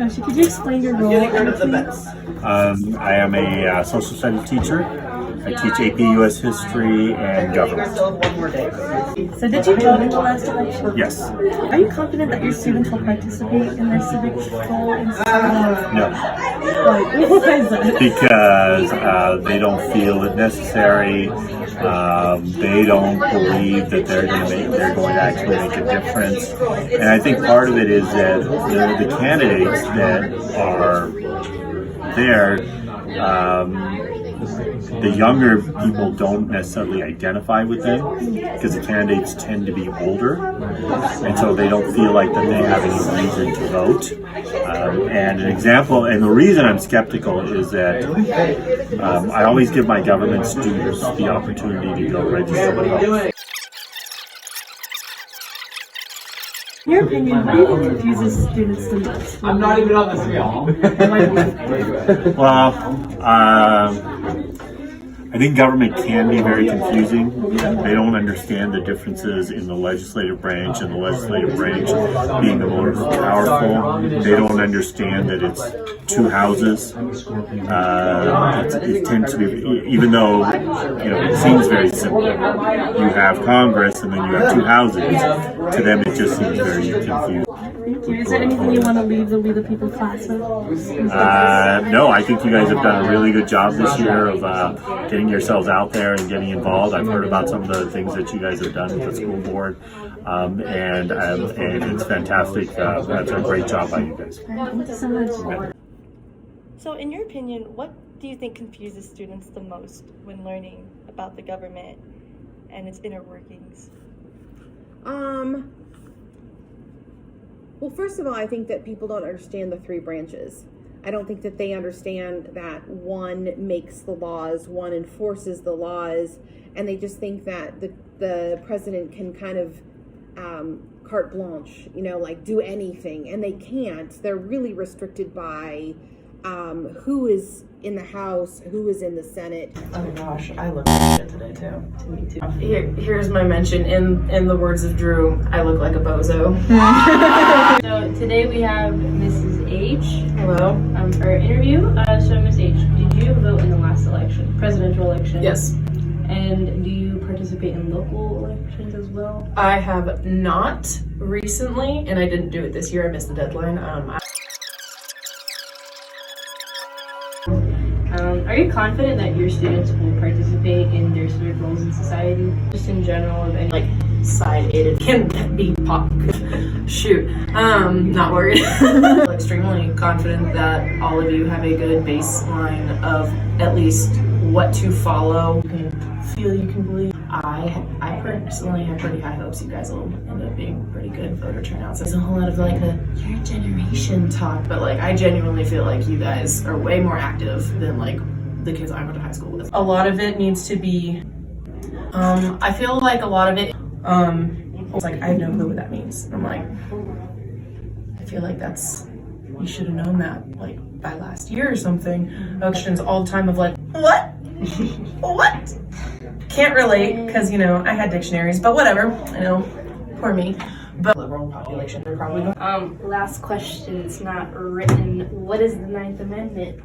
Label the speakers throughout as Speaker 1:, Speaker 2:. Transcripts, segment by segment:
Speaker 1: Toshi, could you explain your role?
Speaker 2: I am a social studies teacher. I teach AP US History and Government.
Speaker 1: So did you vote in the last election?
Speaker 2: Yes.
Speaker 1: Are you confident that your students will participate in their civic role in school?
Speaker 2: No.
Speaker 1: Why is that?
Speaker 2: Because they don't feel it necessary. They don't believe that they're going to actually make a difference. And I think part of it is that the candidates that are there, the younger people don't necessarily identify with them because the candidates tend to be older, and so they don't feel like that they have any reason to vote. And an example, and the reason I'm skeptical is that I always give my government students the opportunity to go register to vote.
Speaker 1: In your opinion, what do you think confuses students the most?
Speaker 3: I'm not even on the scale.
Speaker 2: Well, I think government can be very confusing. They don't understand the differences in the legislative branch and the legislative branch being the most powerful. They don't understand that it's two houses. It tends to be, even though it seems very simple. You have Congress and then you have two houses. To them, it just seems very confusing.
Speaker 1: Thank you. Is there anything you want to leave the We the People class with?
Speaker 2: No, I think you guys have done a really good job this year of getting yourselves out there and getting involved. I've heard about some of the things that you guys have done with the school board, and it's fantastic. That's a great job by you guys.
Speaker 1: Thank you so much.
Speaker 2: Okay.
Speaker 1: So in your opinion, what do you think confuses students the most when learning about the government and its inner workings?
Speaker 4: Well, first of all, I think that people don't understand the three branches. I don't think that they understand that one makes the laws, one enforces the laws, and they just think that the president can kind of carte blanche, like do anything, and they can't. They're really restricted by who is in the House, who is in the Senate.
Speaker 5: Oh my gosh, I look like shit today too. To me too. Here's my mention. In the words of Drew, I look like a bozo.
Speaker 6: So today we have Mrs. H.
Speaker 5: Hello.
Speaker 6: For our interview. So Ms. H, did you vote in the last election, presidential election?
Speaker 5: Yes.
Speaker 6: And do you participate in local elections as well?
Speaker 5: I have not recently, and I didn't do it this year. I missed the deadline.
Speaker 6: Are you confident that your students will participate in their civic roles in society? Just in general, of any
Speaker 5: Side aided can be pop. Shoot. Not worried. Extremely confident that all of you have a good baseline of at least what to follow. You can feel, you can believe. I personally have pretty high hopes you guys will end up being pretty good voter turnouts. There's a whole lot of the your generation talk, but I genuinely feel like you guys are way more active than the kids I went to high school with. A lot of it needs to be, I feel like a lot of it, it's I have no clue what that means. I'm I feel like you should have known that by last year or something. Questions all the time of what? What? Can't relate because I had dictionaries, but whatever. I know, poor me. But liberal population, they're probably going.
Speaker 6: last question. It's not written. What is the 9th Amendment?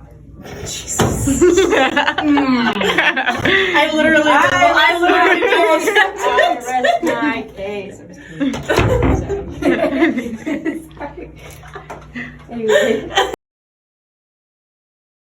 Speaker 5: Jesus. I literally
Speaker 6: rest my case. I'm just kidding. Sorry. Anyway.